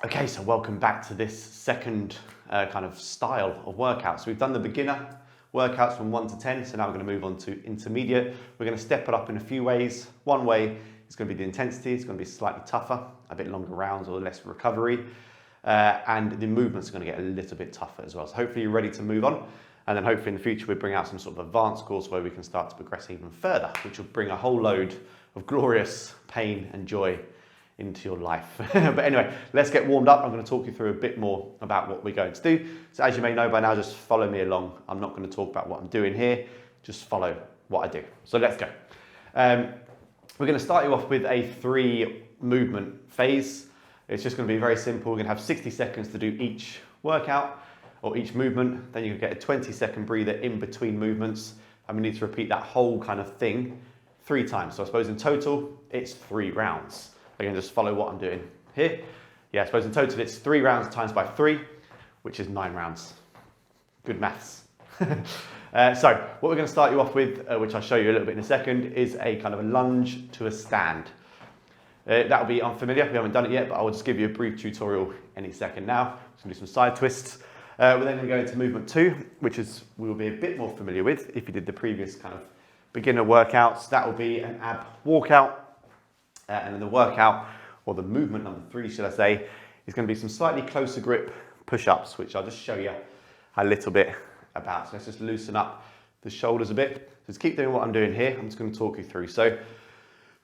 Okay, so welcome back to this second kind of style of workout. So we've done the beginner workouts from 1 to 10, so now we're going to move on to intermediate. We're going to step it up in a few ways. One way is going to be the intensity. It's going to be slightly tougher, a bit longer rounds or less recovery. And the movements are going to get a little bit tougher as well. So hopefully you're ready to move on. And then hopefully in the future we bring out some sort of advanced course where we can start to progress even further, which will bring a whole load of glorious pain and joy into your life. But anyway, let's get warmed up. I'm going to talk you through a bit more about what we're going to do. So as you may know by now, just follow me along. I'm not going to talk about what I'm doing here, just follow what I do. So let's go. We're going to start you off with a 3 movement phase. It's just going to be very simple. We're going to have 60 seconds to do each workout or each movement. Then you can get a 20-second breather in between movements. And we need to repeat that whole kind of thing 3 times. So I suppose in total, it's 3 rounds. Again, just follow what I'm doing here. Yeah, I suppose in total it's 3 rounds times by 3, which is 9 rounds. Good maths. So what we're going to start you off with, which I'll show you a little bit in a second, is a kind of a lunge to a stand. That will be unfamiliar, we haven't done it yet, but I will just give you a brief tutorial any second now. Just going to do some side twists. We're then going to go into movement 2, which is we will be a bit more familiar with if you did the previous kind of beginner workouts. That will be an ab walkout. And then the workout, or the movement number 3, should I say, is going to be some slightly closer grip push-ups, which I'll just show you a little bit about. So let's just loosen up the shoulders a bit. Just keep doing what I'm doing here. I'm just going to talk you through. So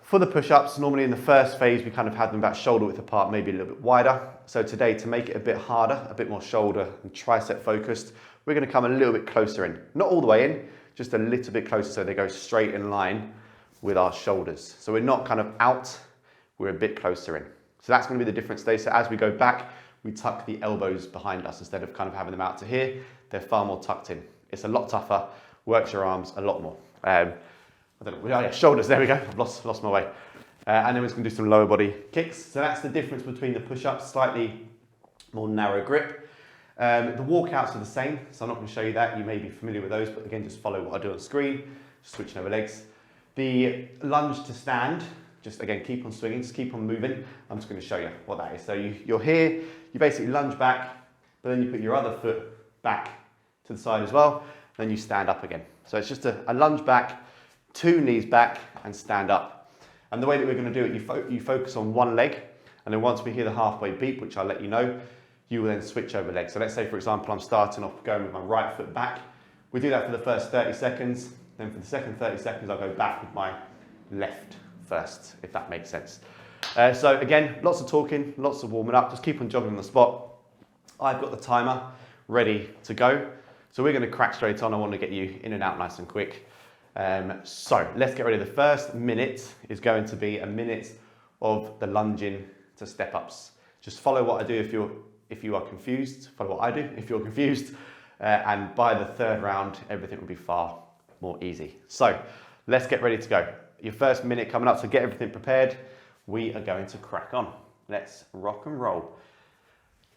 for the push-ups, normally in the first phase, we kind of had them about shoulder width apart, maybe a little bit wider. So today, to make it a bit harder, a bit more shoulder and tricep focused, we're going to come a little bit closer in. Not all the way in, just a little bit closer so they go straight in line with our shoulders. So we're not kind of out, we're a bit closer in. So that's going to be the difference today. So as we go back, we tuck the elbows behind us instead of kind of having them out to here. They're far more tucked in. It's a lot tougher, works your arms a lot more. I don't know, yeah, shoulders, there we go. I've lost my way. And then we're just going to do some lower body kicks. So that's the difference between the push-ups, slightly more narrow grip. The walkouts are the same, so I'm not going to show you that. You may be familiar with those, but again, just follow what I do on screen, just switching over legs. The lunge to stand, just again, keep on swinging, just keep on moving. I'm just going to show you what that is. So you're here, you basically lunge back, but then you put your other foot back to the side as well, then you stand up again. So it's just a lunge back, 2 knees back, and stand up. And the way that we're going to do it, you focus on one leg, and then once we hear the halfway beep, which I'll let you know, you will then switch over legs. So let's say, for example, I'm starting off going with my right foot back. We do that for the first 30 seconds. Then for the second 30 seconds, I'll go back with my left first, if that makes sense. So again, lots of talking, lots of warming up. Just keep on jogging on the spot. I've got the timer ready to go. So we're going to crack straight on. I want to get you in and out nice and quick. So let's get ready. The first minute is going to be a minute of the lunging to step ups. Just follow what I do if you are confused. Follow what I do if you're confused. And by the 3rd round, everything will be far more easy. So let's get ready to go. Your first minute coming up, so get everything prepared. We are going to crack on. Let's rock and roll.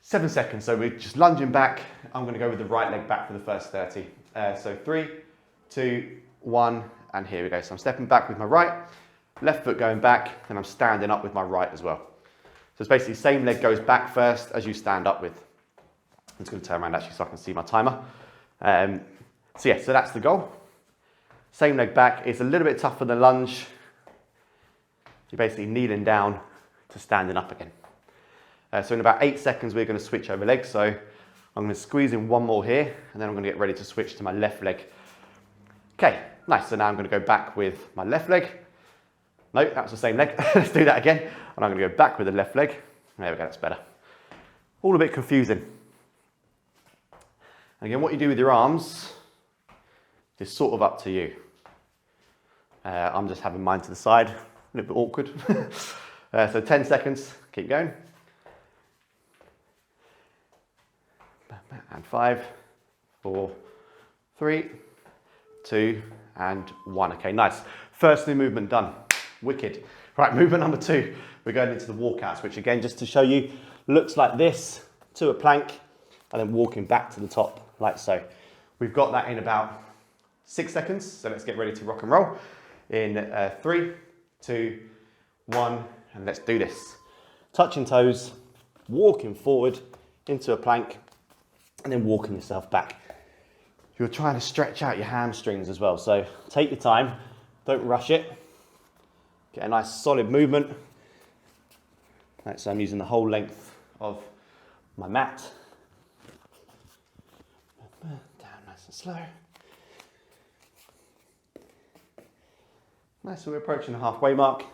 7 seconds, so we're just lunging back. I'm going to go with the right leg back for the first 30. So 3, 2, 1, and here we go. So I'm stepping back with my right, left foot going back, and I'm standing up with my right as well. So it's basically same leg goes back first as you stand up with. I'm just going to turn around actually so I can see my timer. So that's the goal. Same leg back. It's a little bit tougher than lunge. You're basically kneeling down to standing up again. So in about 8 seconds, we're going to switch over legs. So I'm going to squeeze in one more here, and then I'm going to get ready to switch to my left leg. Okay, nice. So now I'm going to go back with my left leg. No, that was the same leg. Let's do that again. And I'm going to go back with the left leg. There we go, that's better. All a bit confusing. And again, what you do with your arms is sort of up to you. I'm just having mine to the side, a little bit awkward. So 10 seconds, keep going. And 5, 4, 3, 2, and 1. Okay, nice. First new movement done. Wicked. Right, movement number 2. We're going into the walkouts, which again, just to show you, looks like this to a plank, and then walking back to the top, like so. We've got that in about 6 seconds, so let's get ready to rock and roll. In 3, 2, 1, and let's do this. Touching toes, walking forward into a plank and then walking yourself back. You're trying to stretch out your hamstrings as well. So take your time, don't rush it. Get a nice solid movement. Right, so I'm using the whole length of my mat. Down nice and slow. Nice, so we're approaching the halfway mark.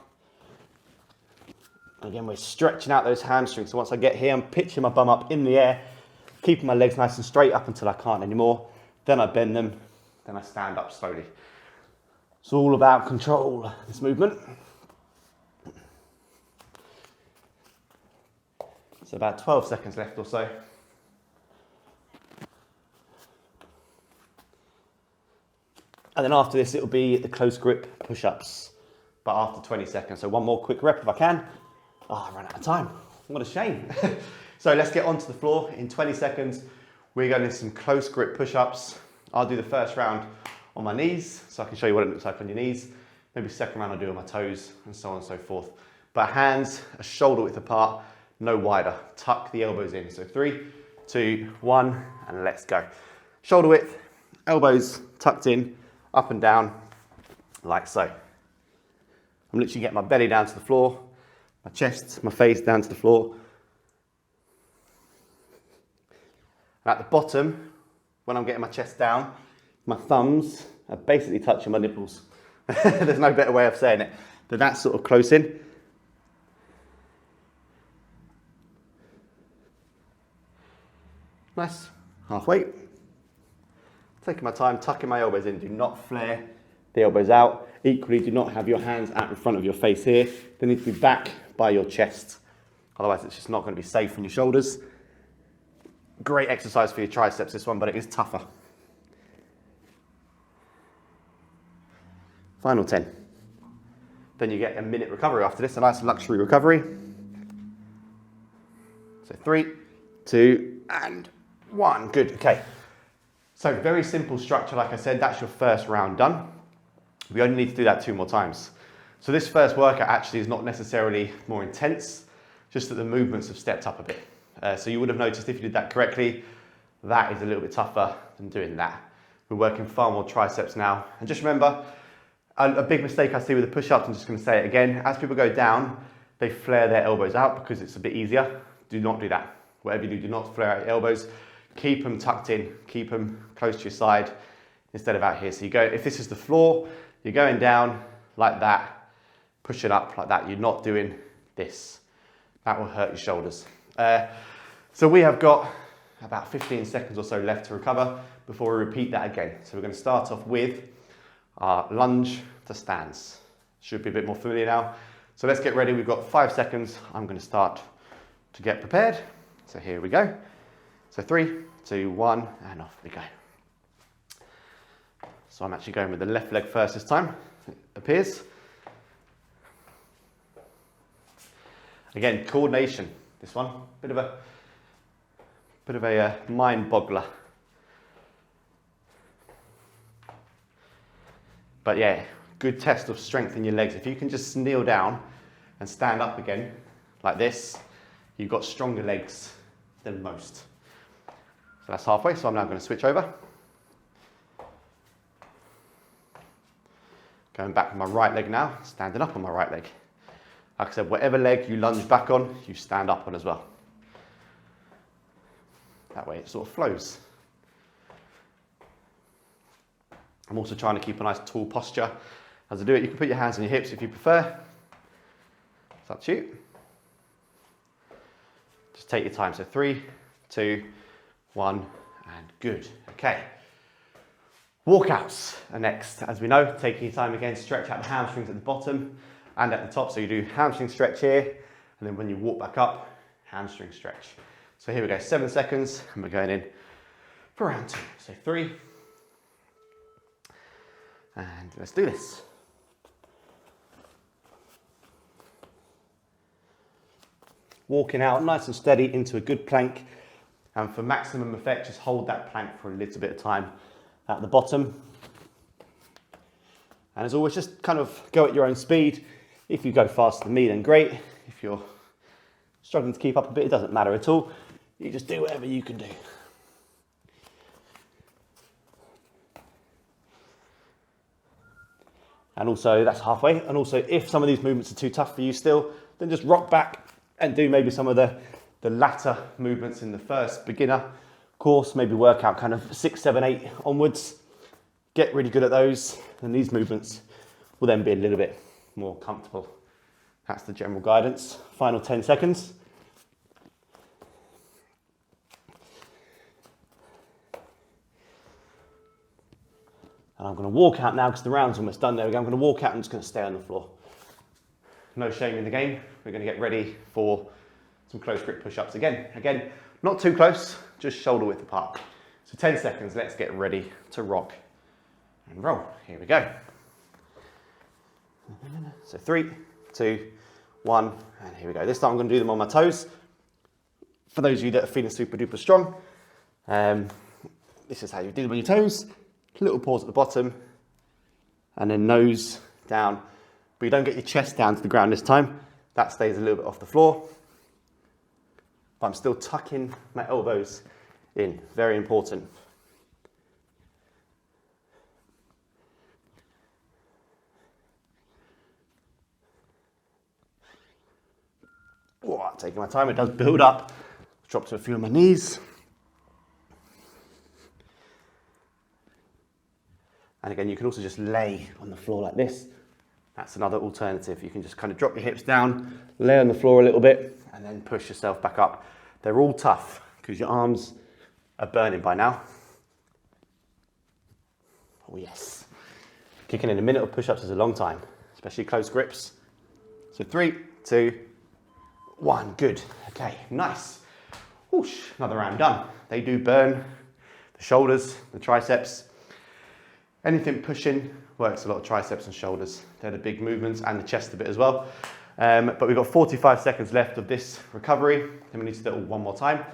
Again, we're stretching out those hamstrings. So once I get here, I'm pitching my bum up in the air, keeping my legs nice and straight up until I can't anymore. Then I bend them, then I stand up slowly. It's all about control, this movement. So about 12 seconds left or so. And then after this, it'll be the close grip push-ups, but after 20 seconds. So one more quick rep if I can. Oh, I ran out of time. What a shame. So let's get onto the floor. In 20 seconds, we're going to some close grip push-ups. I'll do the first round on my knees, so I can show you what it looks like on your knees. Maybe second round I'll do on my toes, and so on and so forth. But hands are shoulder width apart, no wider. Tuck the elbows in. So 3, 2, 1, and let's go. Shoulder width, elbows tucked in, up and down, like so. I'm literally getting my belly down to the floor, my chest, my face down to the floor. And at the bottom, when I'm getting my chest down, my thumbs are basically touching my nipples. There's no better way of saying it. But that's sort of close in. Nice, halfway. Taking my time, tucking my elbows in. Do not flare the elbows out. Equally, do not have your hands out in front of your face here. They need to be back by your chest. Otherwise, it's just not going to be safe on your shoulders. Great exercise for your triceps, this one, but it is tougher. Final 10. Then you get a minute recovery after this, a nice luxury recovery. So 3, 2, and 1. Good, okay. So very simple structure, like I said, that's your first round done. We only need to do that 2 more times. So this first workout actually is not necessarily more intense, just that the movements have stepped up a bit. So you would have noticed if you did that correctly, that is a little bit tougher than doing that. We're working far more triceps now. And just remember, a big mistake I see with the push-ups, I'm just going to say it again, as people go down, they flare their elbows out because it's a bit easier. Do not do that. Whatever you do not flare out your elbows. Keep them tucked in, keep them close to your side instead of out here. So you go, if this is the floor, you're going down like that, push it up like that. You're not doing this. That will hurt your shoulders. So we have got about 15 seconds or so left to recover before we repeat that again. So we're going to start off with our lunge to stands. Should be a bit more familiar now. So let's get ready. We've got 5 seconds. I'm going to start to get prepared. So here we go. So 3, 2, 1, and off we go. So I'm actually going with the left leg first this time, it appears. Again, coordination, this one, bit of a mind boggler. But yeah, good test of strength in your legs. If you can just kneel down and stand up again, like this, you've got stronger legs than most. So that's halfway, so I'm now going to switch over. Going back with my right leg now, standing up on my right leg. Like I said, whatever leg you lunge back on, you stand up on as well. That way it sort of flows. I'm also trying to keep a nice tall posture. As I do it, you can put your hands on your hips if you prefer. It's up to you. Just take your time. So 3, 2, 1, and good. Okay. Walkouts are next. As we know, taking your time again, stretch out the hamstrings at the bottom and at the top. So you do hamstring stretch here, and then when you walk back up, hamstring stretch. So here we go, 7 seconds, and we're going in for round 2. So 3, and let's do this. Walking out nice and steady into a good plank. And for maximum effect, just hold that plank for a little bit of time at the bottom. And as always, just kind of go at your own speed. If you go faster than me, then great. If you're struggling to keep up a bit, it doesn't matter at all. You just do whatever you can do. And also that's halfway. And also if some of these movements are too tough for you still, then just rock back and do maybe some of the latter movements in the first beginner course, maybe work out kind of 6, 7, 8 onwards. Get really good at those, and these movements will then be a little bit more comfortable. That's the general guidance. Final 10 seconds. And I'm going to walk out now because the round's almost done. There we go. I'm going to walk out and just going to stay on the floor. No shame in the game. We're going to get ready for some close grip push-ups again. Again, not too close, just shoulder width apart. So 10 seconds, let's get ready to rock and roll. Here we go. So 3, 2, 1, and here we go. This time I'm going to do them on my toes. For those of you that are feeling super duper strong, this is how you do them on your toes. Little pause at the bottom, and then nose down. But you don't get your chest down to the ground this time. That stays a little bit off the floor. But I'm still tucking my elbows in. Very important. Oh, taking my time. It does build up. Drop to a few of my knees. And again, you can also just lay on the floor like this. That's another alternative. You can just kind of drop your hips down, lay on the floor a little bit, and then push yourself back up. They're all tough because your arms are burning by now. Oh yes. Kicking in a minute of push-ups is a long time, especially close grips. So 3, 2, 1, good. Okay, nice. Whoosh, another round done. They do burn the shoulders, the triceps. Anything pushing works a lot of triceps and shoulders. They're the big movements, and the chest a bit as well. But we've got 45 seconds left of this recovery. Then we need to do it all one more time. And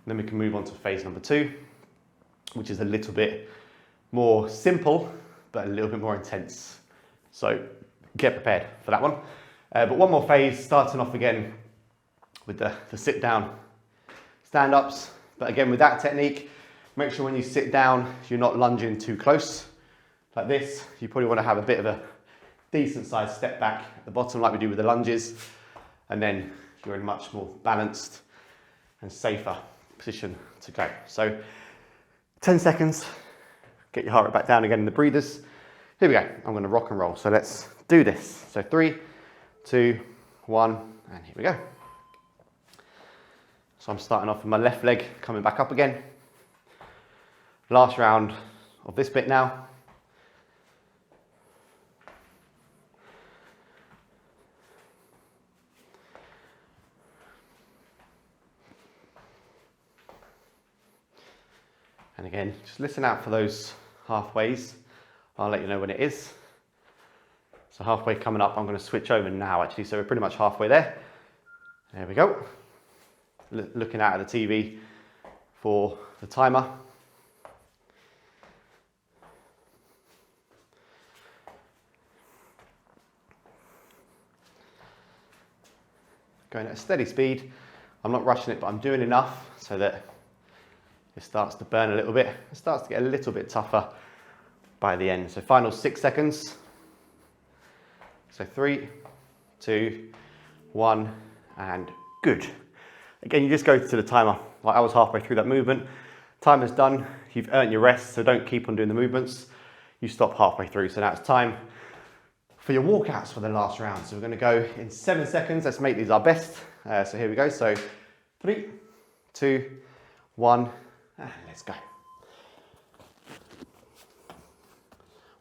then we can move on to phase number 2, which is a little bit more simple, but a little bit more intense. So get prepared for that one. But one more phase, starting off again with the sit down stand-ups. But again, with that technique, make sure when you sit down, you're not lunging too close. Like this, you probably want to have a bit of a decent sized step back at the bottom like we do with the lunges, and then you're in a much more balanced and safer position to go. So 10 seconds, get your heart rate back down again in the breathers. Here we go, I'm going to rock and roll. So let's do this. So 3, 2, 1, and here we go. So I'm starting off with my left leg coming back up again. Last round of this bit now. And again, just listen out for those halfways. I'll let you know when it is. So halfway coming up, I'm going to switch over now actually. So we're pretty much halfway there. There we go. Looking out at the TV for the timer. Going at a steady speed. I'm not rushing it, but I'm doing enough so that it starts to burn a little bit. It starts to get a little bit tougher by the end. So final 6 seconds. So 3, 2, 1, and good. Again, you just go to the timer. Like I was halfway through that movement. Timer's done. You've earned your rest, so don't keep on doing the movements. You stop halfway through. So now it's time for your walkouts for the last round. So we're going to go in 7 seconds. Let's make these our best. So here we go. So 3, 2, 1. And let's go.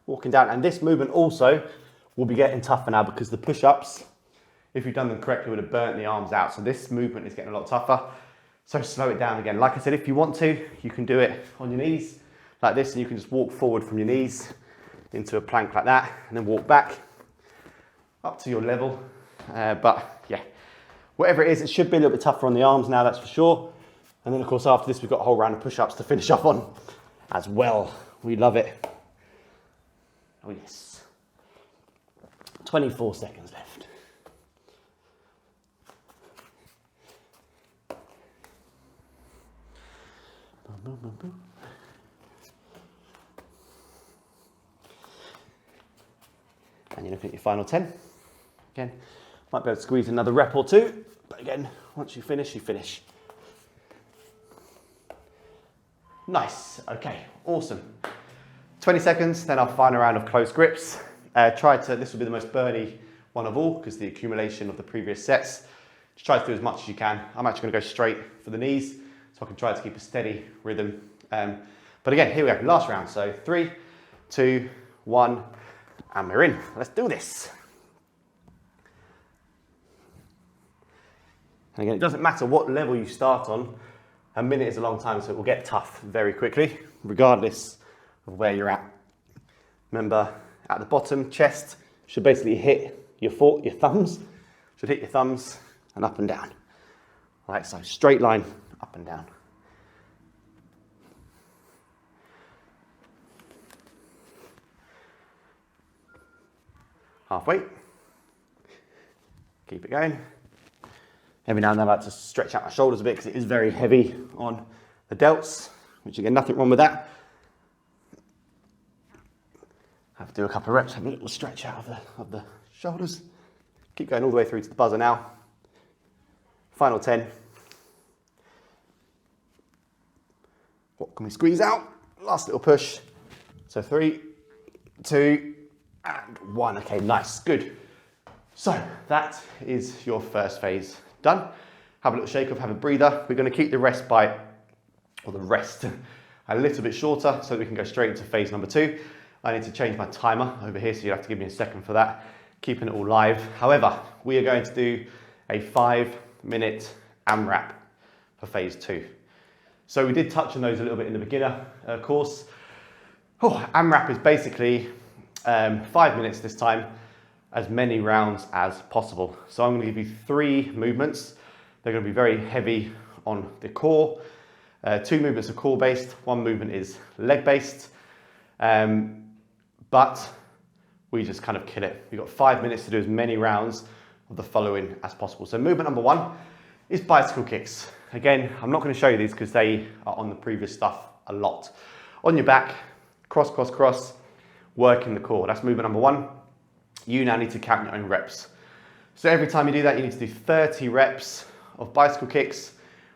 Walking down, and this movement also will be getting tougher now because the push-ups, if you've done them correctly, would have burnt the arms out. So this movement is getting a lot tougher. So slow it down again. Like I said, if you want to, you can do it on your knees like this, and you can just walk forward from your knees into a plank like that, and then walk back up to your level. But yeah, whatever it is, it should be a little bit tougher on the arms now, that's for sure. And then of course after this, we've got a whole round of push-ups to finish off on as well. We love it. Oh yes. 24 seconds left. Boom, boom, boom. And you're looking at your final 10. Again, might be able to squeeze another rep or two, but again, once you finish, you finish. Nice, okay, awesome. 20 seconds, then our final round of close grips. This will be the most burny one of all because the accumulation of the previous sets. Just try to do as much as you can. I'm actually gonna go straight for the knees so I can try to keep a steady rhythm. But again, here we go, last round. So 3, 2, 1, and we're in. Let's do this. And again, it doesn't matter what level you start on, a minute is a long time, so it will get tough very quickly, regardless of where you're at. Remember, at the bottom, chest should basically hit your thumbs, should hit your thumbs and up and down. Like so, straight line, up and down. Halfway. Keep it going. Every now and then I like to stretch out my shoulders a bit because it is very heavy on the delts, which again, nothing wrong with that. Have to do a couple of reps, have a little stretch out of the shoulders. Keep going all the way through to the buzzer now. Final 10. What can we squeeze out? Last little push. So 3, 2, and 1. Okay, nice, good. So that is your first phase done. Have a little shake off, have a breather. We're going to keep the rest a little bit shorter so that we can go straight into phase number 2. I need to change my timer over here, so you have to give me a second for that, keeping it all live. However, we are going to do a 5-minute AMRAP for phase 2. So we did touch on those a little bit in the beginner course. AMRAP is basically 5 minutes this time, as many rounds as possible. So I'm going to give you 3 movements. They're going to be very heavy on the core. 2 movements are core based, 1 movement is leg based. But we just kind of kill it. We've got 5 minutes to do as many rounds of the following as possible. So movement number 1 is bicycle kicks. Again, I'm not going to show you these because they are on the previous stuff a lot. On your back, cross, cross, cross, working the core. That's movement number 1. You now need to count your own reps. So every time you do that, you need to do 30 reps of bicycle kicks.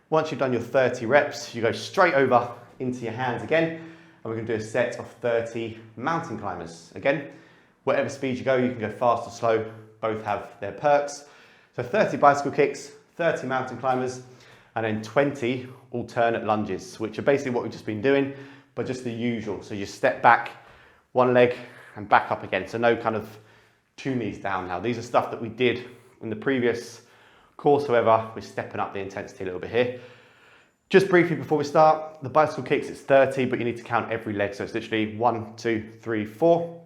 Once you've done your 30 reps, you go straight over into your hands again, and we're going to do a set of 30 mountain climbers. Again, whatever speed you go, you can go fast or slow, both have their perks. So 30 bicycle kicks, 30 mountain climbers, and then 20 alternate lunges, which are basically what we've just been doing, but just the usual. So you step back, one leg, and back up again. So no kind of 2 knees down now. These are stuff that we did in the previous course, however, we're stepping up the intensity a little bit here. Just briefly before we start, the bicycle kicks, it's 30, but you need to count every leg. So it's literally 1, 2, 3, 4.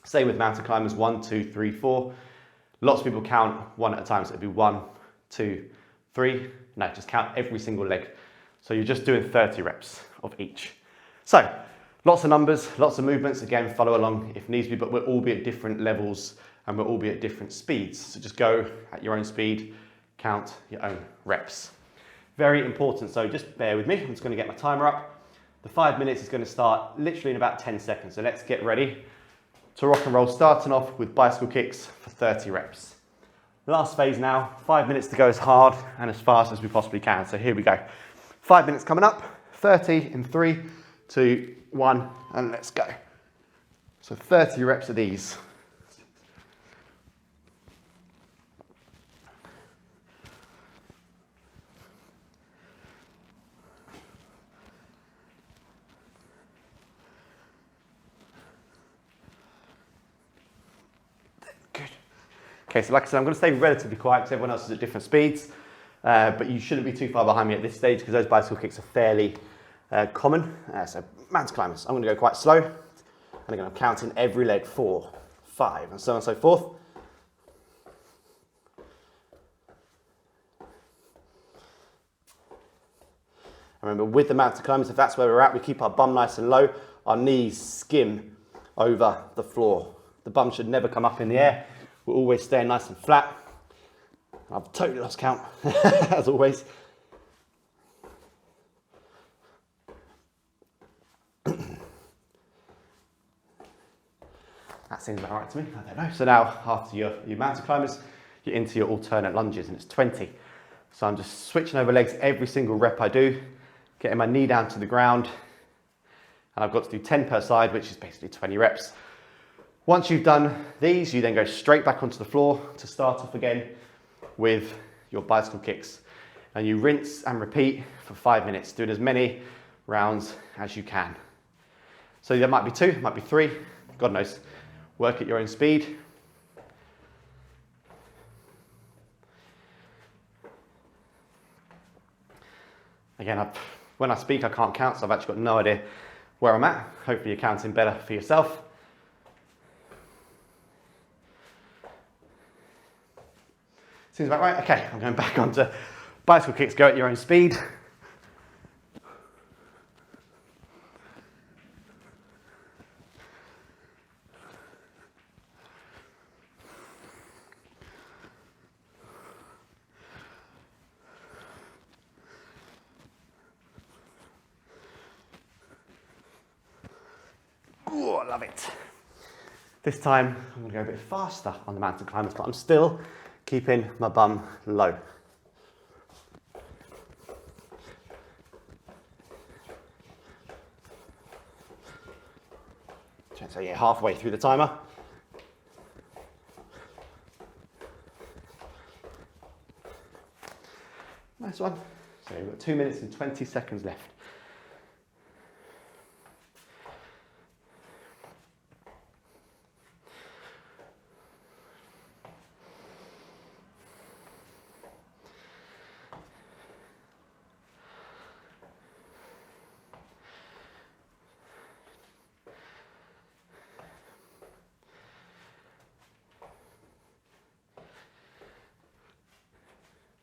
Same with mountain climbers, 1, 2, 3, 4. Lots of people count 1 at a time, so it'd be 1, 2, 3. No, just count every single leg. So you're just doing 30 reps of each. So lots of numbers, lots of movements. Again, follow along if needs be, but we'll all be at different levels and we'll all be at different speeds. So just go at your own speed, count your own reps. Very important, so just bear with me. I'm just going to get my timer up. The 5 minutes is going to start literally in about 10 seconds. So let's get ready to rock and roll, starting off with bicycle kicks for 30 reps. Last phase now, 5 minutes to go as hard and as fast as we possibly can. So here we go. 5 minutes coming up, 30 in 3, 2, 1, and let's go. So 30 reps of these. Okay, so like I said, I'm going to stay relatively quiet because everyone else is at different speeds, but you shouldn't be too far behind me at this stage because those bicycle kicks are fairly common. So mountain climbers, I'm going to go quite slow, and again I'm counting every leg, 4, 5, and so on and so forth. Remember, with the mountain climbers, if that's where we're at, we keep our bum nice and low, our knees skim over the floor. The bum should never come up in the air. We're always staying nice and flat. I've totally lost count, as always. That seems about right to me, I don't know. So now, after your mountain climbers, you're into your alternate lunges, and it's 20. So I'm just switching over legs every single rep I do, getting my knee down to the ground, and I've got to do 10 per side, which is basically 20 reps. Once you've done these, you then go straight back onto the floor to start off again with your bicycle kicks. And you rinse and repeat for 5 minutes, doing as many rounds as you can. So there might be 2, might be 3, God knows. Work at your own speed. Again, when I speak, I can't count, so I've actually got no idea where I'm at. Hopefully you're counting better for yourself. Seems about right. Okay, I'm going back onto bicycle kicks, go at your own speed. Oh, I love it. This time I'm going to go a bit faster on the mountain climbers, but I'm still keeping my bum low. So yeah, halfway through the timer. Nice one. So we've got 2 minutes and 20 seconds left.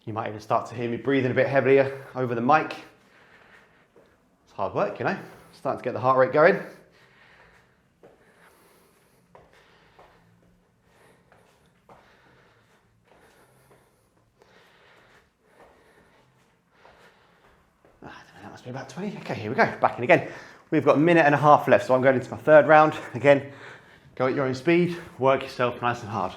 You might even start to hear me breathing a bit heavier over the mic. It's hard work, you know. Starting to get the heart rate going. That must be about 20. Okay, here we go. Back in again. We've got a minute and a half left, so I'm going into my third round. Again, go at your own speed, work yourself nice and hard.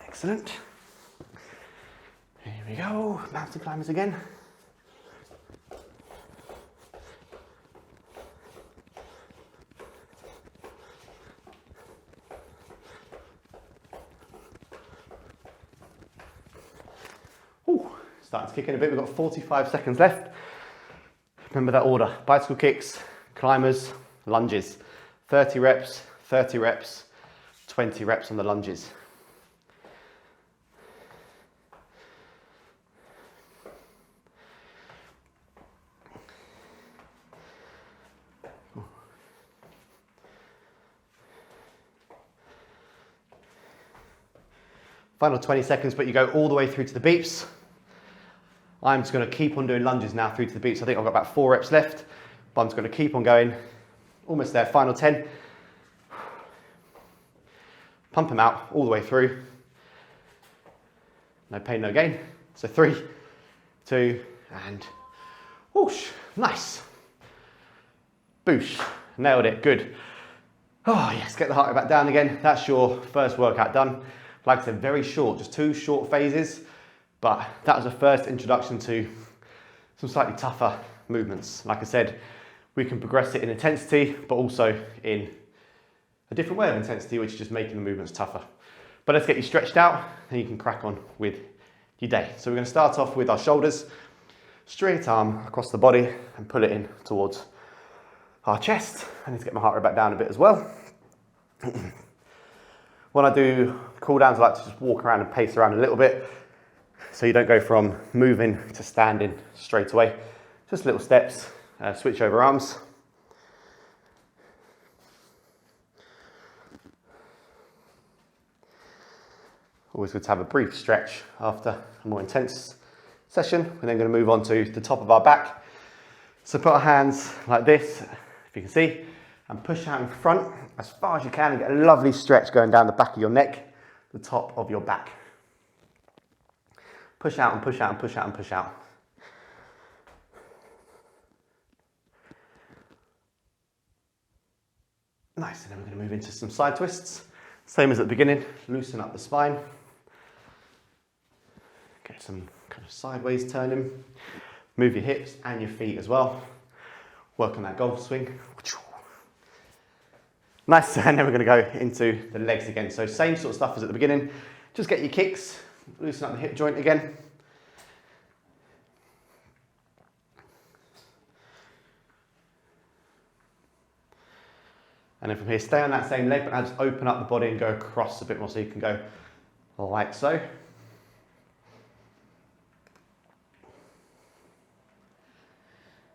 Excellent. Here we go, mountain climbers again. Ooh, starting to kick in a bit, we've got 45 seconds left. Remember that order, bicycle kicks, climbers, lunges. 30 reps, 30 reps, 20 reps on the lunges. Final 20 seconds, but you go all the way through to the beeps. I'm just going to keep on doing lunges now through to the beeps. I think I've got about 4 reps left, but I'm just going to keep on going. Almost there, final 10. Pump them out all the way through. No pain, no gain. So 3, 2, and whoosh, nice. Boosh, nailed it, good. Oh yes, get the heart rate back down again. That's your first workout done. Like I said, very short, just 2 short phases, but that was the first introduction to some slightly tougher movements. Like I said, we can progress it in intensity, but also in a different way of intensity, which is just making the movements tougher. But let's get you stretched out and you can crack on with your day. So we're going to start off with our shoulders, straight arm across the body and pull it in towards our chest. I need to get my heart rate back down a bit as well. When I do cool downs, I like to just walk around and pace around a little bit so you don't go from moving to standing straight away. Just little steps, switch over arms. Always good to have a brief stretch after a more intense session. We're then going to move on to the top of our back. So put our hands like this, if you can see, and push out in front as far as you can and get a lovely stretch going down the back of your neck, the top of your back. Push out and push out and push out and push out. Nice, and then we're going to move into some side twists. Same as at the beginning, loosen up the spine. Get some kind of sideways turning. Move your hips and your feet as well. Work on that golf swing. Nice, and then we're going to go into the legs again. So same sort of stuff as at the beginning. Just get your kicks, loosen up the hip joint again. And then from here, stay on that same leg, but now just open up the body and go across a bit more so you can go like so.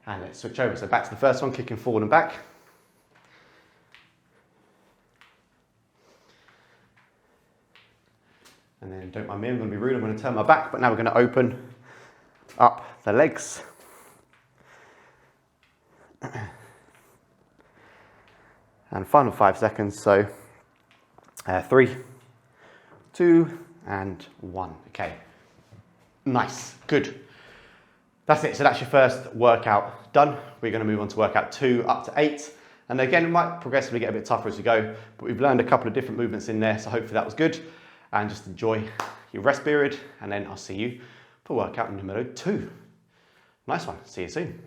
And let's switch over. So back to the first one, kicking forward and back. And then don't mind me, I'm going to be rude, I'm going to turn my back, but now we're going to open up the legs. And final 5 seconds, so 3, 2, and 1. Okay, nice, good. That's it, so that's your first workout done. We're going to move on to workout 2 up to 8. And again, it might progressively get a bit tougher as we go, but we've learned a couple of different movements in there, so hopefully that was good. And just enjoy your rest period, and then I'll see you for workout number 2. Nice one, see you soon.